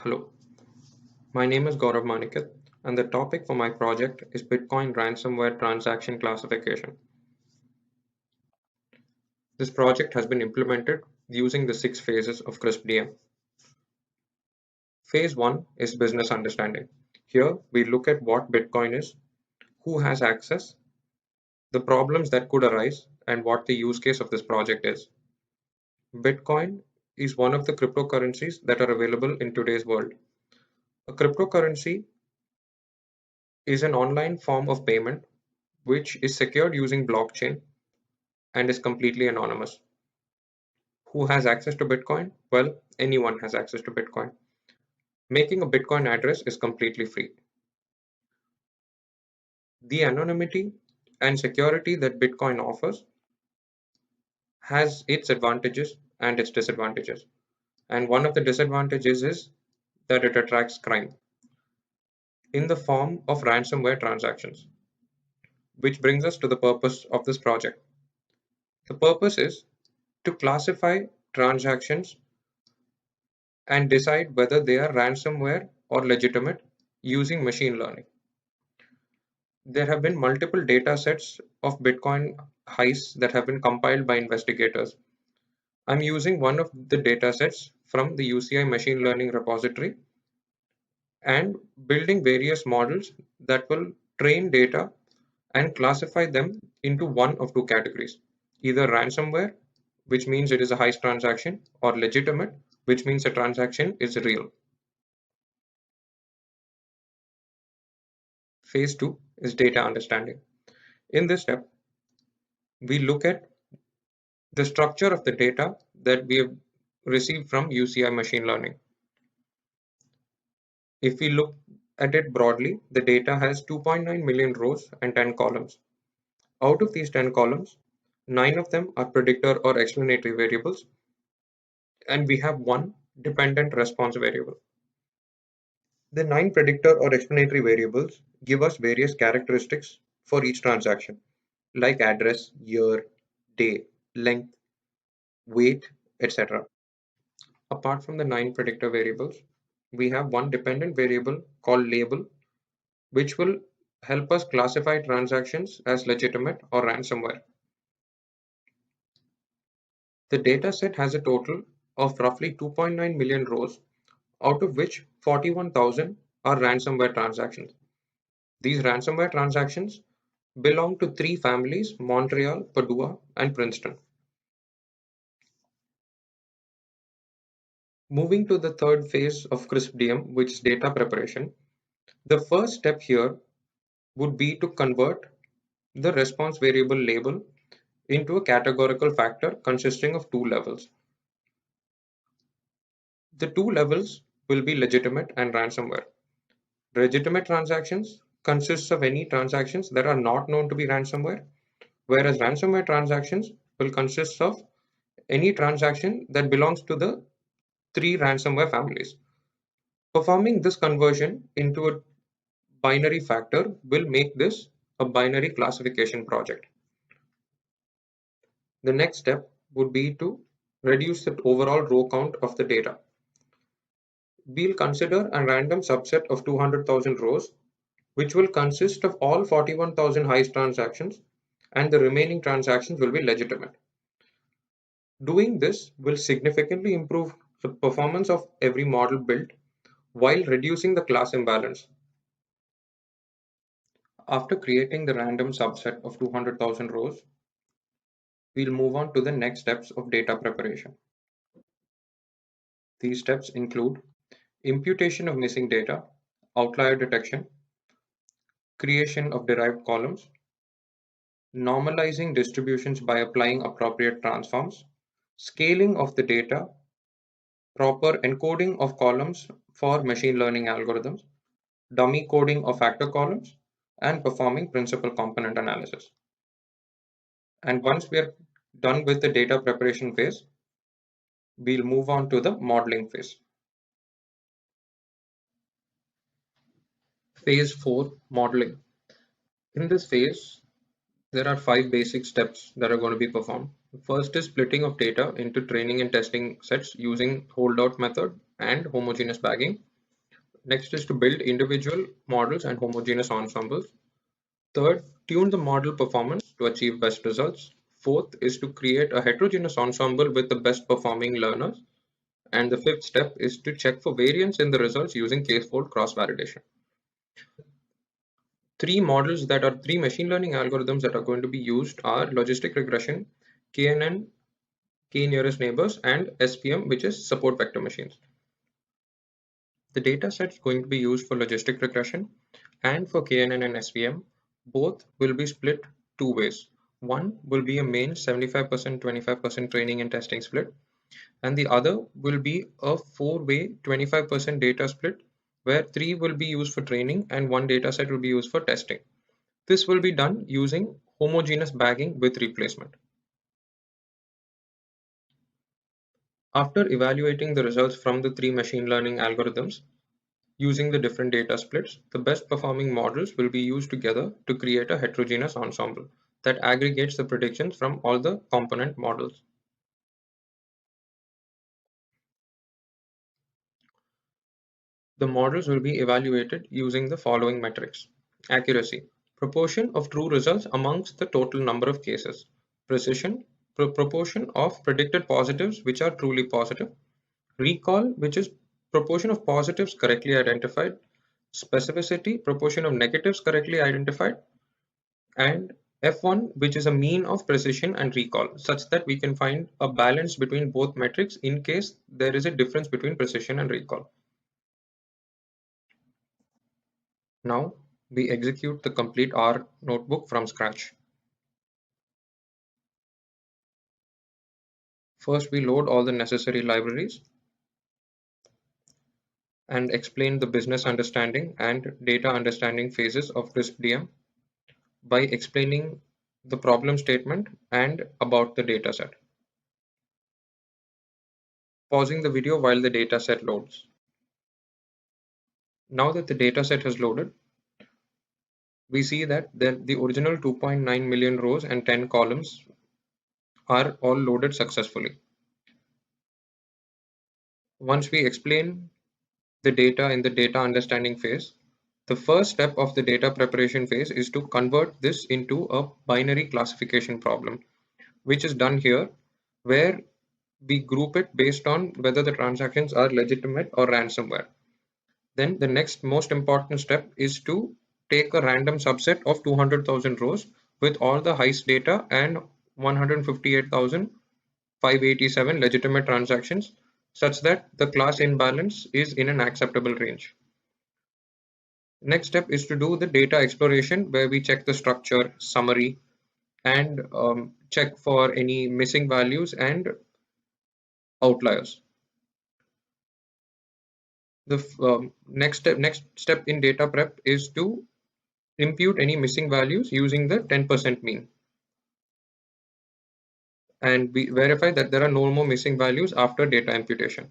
Hello, my name is Gaurav Manikat, and the topic for my project is Bitcoin ransomware transaction classification. This project has been implemented using the 6 phases of CRISP-DM. Phase 1 is business understanding. Here, we look at what Bitcoin is, who has access, the problems that could arise, and what the use case of this project is. Bitcoin is one of the cryptocurrencies that are available in today's world. A cryptocurrency is an online form of payment which is secured using blockchain and is completely anonymous. Who has access to Bitcoin? Well, anyone has access to Bitcoin. Making a Bitcoin address is completely free. The anonymity and security that Bitcoin offers has its advantages and its disadvantages. And one of the disadvantages is that it attracts crime in the form of ransomware transactions, which brings us to the purpose of this project. The purpose is to classify transactions and decide whether they are ransomware or legitimate using machine learning. There have been multiple data sets of Bitcoin heists that have been compiled by investigators. I'm using one of the data sets from the UCI machine learning repository and building various models that will train data and classify them into one of two categories, either ransomware, which means it is a heist transaction, or legitimate, which means a transaction is real. Phase 2 is data understanding. In this step, we look at the structure of the data that we have received from UCI machine learning. If we look at it broadly, the data has 2.9 million rows and 10 columns. Out of these 10 columns, 9 of them are predictor or explanatory variables, and we have one dependent response variable. The 9 predictor or explanatory variables give us various characteristics for each transaction, like address, year, day, length, weight, etc. Apart from the 9 predictor variables, we have one dependent variable called label, which will help us classify transactions as legitimate or ransomware. The dataset has a total of roughly 2.9 million rows, out of which 41,000 are ransomware transactions. These ransomware transactions belong to three families: Montreal, Padua, and Princeton. Moving to the third phase of CRISP-DM, which is data preparation, the first step here would be to convert the response variable label into a categorical factor consisting of two levels. The two levels will be legitimate and ransomware. Legitimate transactions consists of any transactions that are not known to be ransomware, whereas ransomware transactions will consist of any transaction that belongs to the three ransomware families. Performing this conversion into a binary factor will make this a binary classification project. The next step would be to reduce the overall row count of the data. We'll consider a random subset of 200,000 rows, which will consist of all 41,000 heist transactions, and the remaining transactions will be legitimate. Doing this will significantly improve the performance of every model built while reducing the class imbalance. After creating the random subset of 200,000 rows, we'll move on to the next steps of data preparation. These steps include imputation of missing data, outlier detection, creation of derived columns, normalizing distributions by applying appropriate transforms, scaling of the data, proper encoding of columns for machine learning algorithms, dummy coding of factor columns, and performing principal component analysis. And once we are done with the data preparation phase, we'll move on to the modeling phase. Phase 4, modeling. In this phase, there are 5 basic steps that are going to be performed. The first is splitting of data into training and testing sets using holdout method and homogeneous bagging. Next is to build individual models and homogeneous ensembles. Third, tune the model performance to achieve best results. Fourth is to create a heterogeneous ensemble with the best performing learners. And the fifth step is to check for variance in the results using k-fold cross-validation. Three models that are three machine learning algorithms that are going to be used are logistic regression, KNN, K nearest neighbors, and SVM, which is support vector machines. The data set is going to be used for logistic regression and for KNN and SVM. Both will be split two ways. One will be a main 75% 25% training and testing split, and the other will be a four-way 25% data split where three will be used for training and one data set will be used for testing. This will be done using homogeneous bagging with replacement. After evaluating the results from the three machine learning algorithms using the different data splits, the best performing models will be used together to create a heterogeneous ensemble that aggregates the predictions from all the component models. The models will be evaluated using the following metrics: accuracy, proportion of true results amongst the total number of cases; precision, proportion of predicted positives which are truly positive; recall, which is proportion of positives correctly identified; specificity, proportion of negatives correctly identified; and F1, which is a mean of precision and recall, such that we can find a balance between both metrics in case there is a difference between precision and recall. Now we execute the complete R notebook from scratch. First, we load all the necessary libraries and explain the business understanding and data understanding phases of CRISP-DM by explaining the problem statement and about the dataset. Pausing the video while the dataset loads. Now that the dataset has loaded, we see that the original 2.9 million rows and 10 columns are all loaded successfully. Once we explain the data in the data understanding phase, the first step of the data preparation phase is to convert this into a binary classification problem, which is done here, where we group it based on whether the transactions are legitimate or ransomware. Then the next most important step is to take a random subset of 200,000 rows with all the heist data and 158,587 legitimate transactions such that the class imbalance is in an acceptable range. Next step is to do the data exploration where we check the structure, summary, and check for any missing values and outliers. The next step in data prep is to impute any missing values using the 10% mean. And we verify that there are no more missing values after data imputation.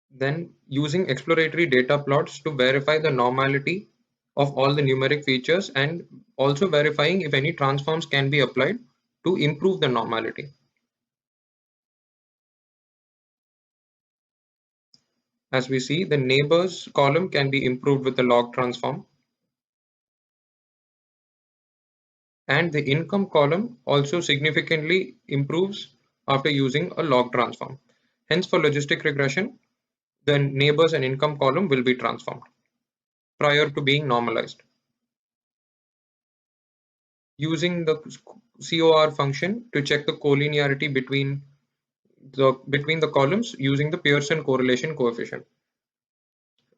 Then using exploratory data plots to verify the normality of all the numeric features and also verifying if any transforms can be applied to improve the normality. As we see, the neighbors column can be improved with the log transform. And the income column also significantly improves after using a log transform. Hence, for logistic regression, the neighbors and income column will be transformed prior to being normalized. Using the COR function to check the collinearity between the columns using the Pearson correlation coefficient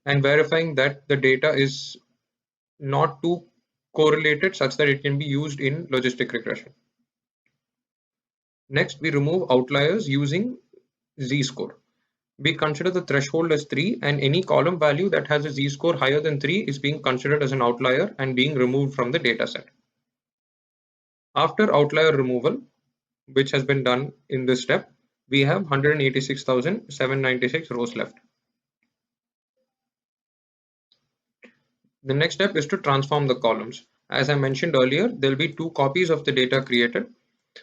and verifying that the data is not too correlated such that it can be used in logistic regression. Next, we remove outliers using z-score. We consider the threshold as 3 and any column value that has a z-score higher than 3 is being considered as an outlier and being removed from the dataset. After outlier removal, which has been done in this step, we have 186,796 rows left. The next step is to transform the columns. As I mentioned earlier, there will be two copies of the data created.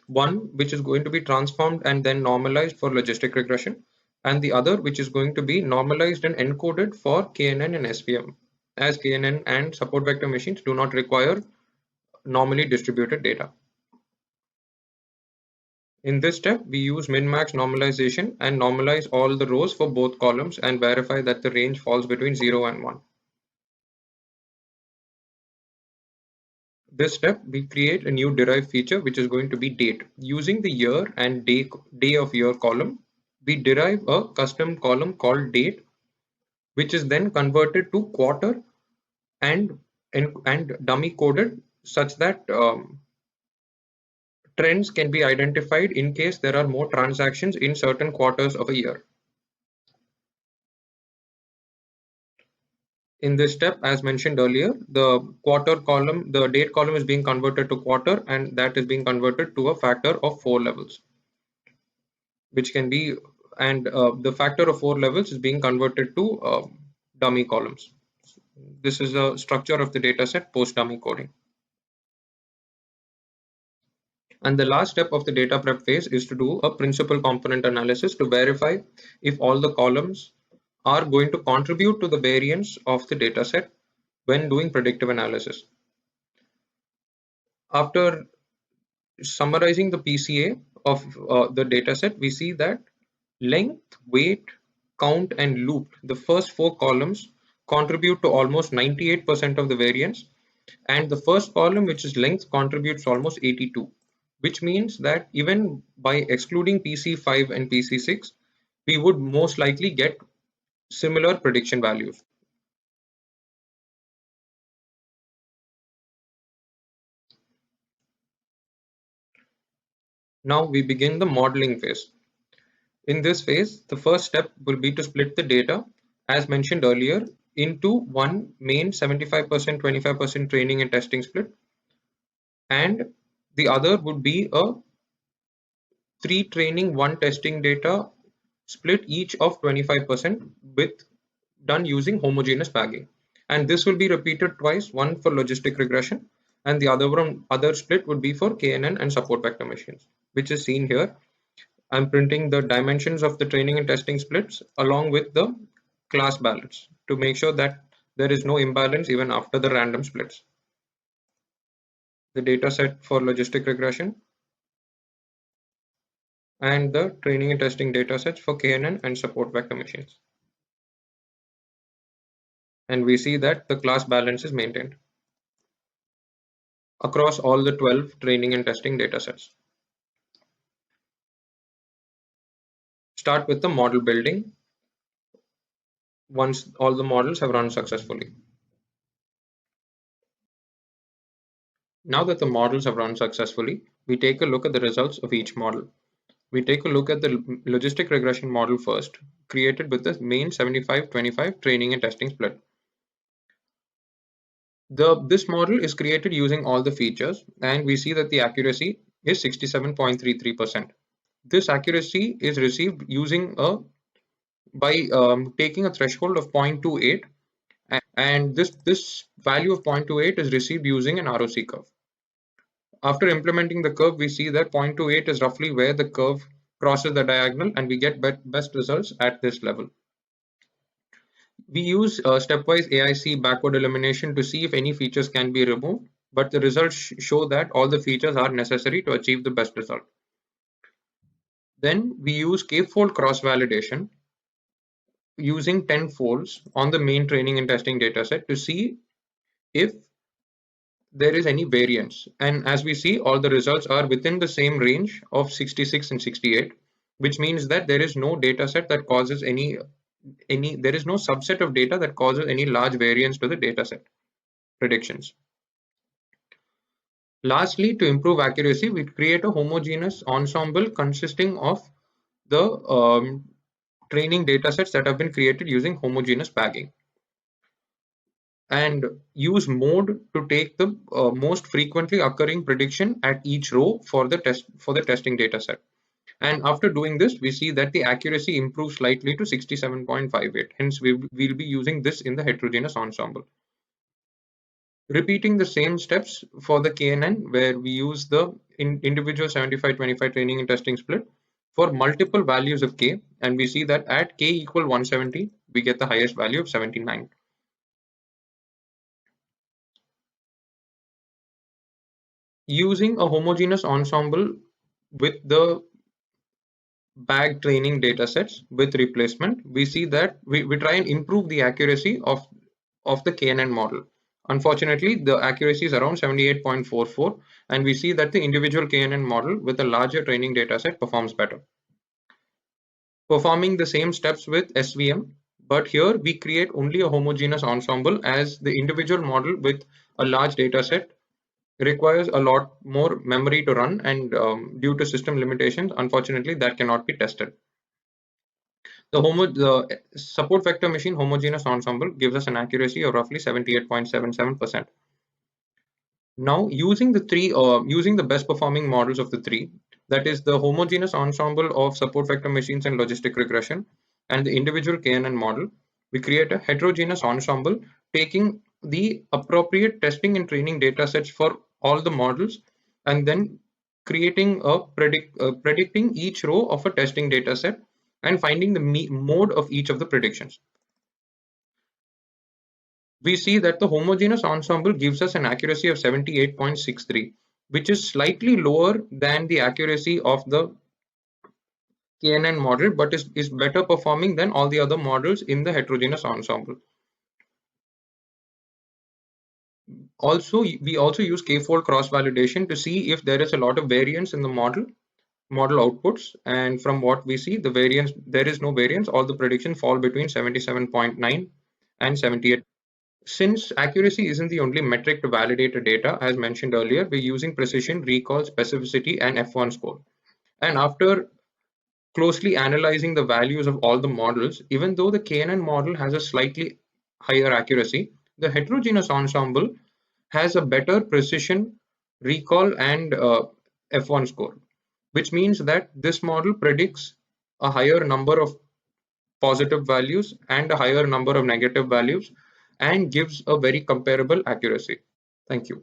One which is going to be transformed and then normalized for logistic regression, and the other which is going to be normalized and encoded for KNN and SVM, as KNN and support vector machines do not require normally distributed data. In this step, we use min-max normalization and normalize all the rows for both columns and verify that the range falls between 0 and 1. This step, we create a new derived feature which is going to be date. Using the year and day of year column, we derive a custom column called date, which is then converted to quarter and dummy coded such that trends can be identified in case there are more transactions in certain quarters of a year. In this step, as mentioned earlier, the quarter column, the date column is being converted to quarter, and that is being converted to a factor of 4 levels, which can be, and the factor of 4 levels is being converted to dummy columns. This is the structure of the dataset post dummy coding. And the last step of the data prep phase is to do a principal component analysis to verify if all the columns are going to contribute to the variance of the dataset when doing predictive analysis. After summarizing the PCA of the dataset, we see that length, weight, count, and loop, the first 4 columns, contribute to almost 98% of the variance, and the first column, which is length, contributes almost 82, which means that even by excluding PC5 and PC6, we would most likely get similar prediction values. Now we begin the modeling phase. In this phase, the first step will be to split the data, as mentioned earlier, into one main 75%, 25% training and testing split, and the other would be a 3 training, 1 testing data split, each of 25%, with done using homogeneous bagging. And this will be repeated twice, one for logistic regression, and the other split would be for KNN and support vector machines, which is seen here. I'm printing the dimensions of the training and testing splits along with the class balance to make sure that there is no imbalance even after the random splits. The data set for logistic regression and the training and testing data sets for KNN and support vector machines. And we see that the class balance is maintained across all the 12 training and testing data sets. Start with the model building once all the models have run successfully. Now that the models have run successfully, we take a look at the results of each model. We take a look at the logistic regression model first, created with the main 75-25 training and testing split. This model is created using all the features, and we see that the accuracy is 67.33%. This accuracy is received using by taking a threshold of 0.28, and this value of 0.28 is received using an ROC curve. After implementing the curve, we see that 0.28 is roughly where the curve crosses the diagonal, and we get best results at this level. We use stepwise AIC backward elimination to see if any features can be removed, but the results show that all the features are necessary to achieve the best result. Then we use k-fold cross-validation using 10 folds on the main training and testing dataset to see if there is any variance. And as we see, all the results are within the same range of 66 and 68, which means that there is no dataset that causes there is no subset of data that causes any large variance to the dataset predictions. Lastly, to improve accuracy, we create a homogeneous ensemble consisting of the training datasets that have been created using homogeneous bagging, and use mode to take the most frequently occurring prediction at each row for the testing dataset. And after doing this, we see that the accuracy improves slightly to 67.58. Hence, we'll be using this in the heterogeneous ensemble. repeating the same steps for the KNN where we use the individual 75-25 training and testing split for multiple values of K, and we see that at K equal 170, we get the highest value of 79. Using a homogeneous ensemble with the bag training datasets with replacement, we see that we try and improve the accuracy of the KNN model. Unfortunately, the accuracy is around 78.44, and we see that the individual KNN model with a larger training dataset performs better. Performing the same steps with SVM, but here we create only a homogeneous ensemble, as the individual model with a large dataset requires a lot more memory to run, and due to system limitations, unfortunately, that cannot be tested. The support vector machine homogeneous ensemble gives us an accuracy of roughly 78.77%. Now, using the best performing models of the three, that is the homogeneous ensemble of support vector machines and logistic regression, and the individual KNN model, we create a heterogeneous ensemble taking the appropriate testing and training data sets for all the models, and then creating a predicting each row of a testing data set and finding the mode of each of the predictions. We see that the homogeneous ensemble gives us an accuracy of 78.63, which is slightly lower than the accuracy of the KNN model, but is better performing than all the other models in the heterogeneous ensemble. Also, we also use k-fold cross-validation to see if there is a lot of variance in the model outputs, and from what we see, there is no variance. All the predictions fall between 77.9 and 78. Since accuracy isn't the only metric to validate a data, as mentioned earlier, we're using precision, recall, specificity, and F1 score. And after closely analyzing the values of all the models, even though the KNN model has a slightly higher accuracy, the heterogeneous ensemble has a better precision, recall, and F1 score, which means that this model predicts a higher number of positive values and a higher number of negative values and gives a very comparable accuracy. Thank you.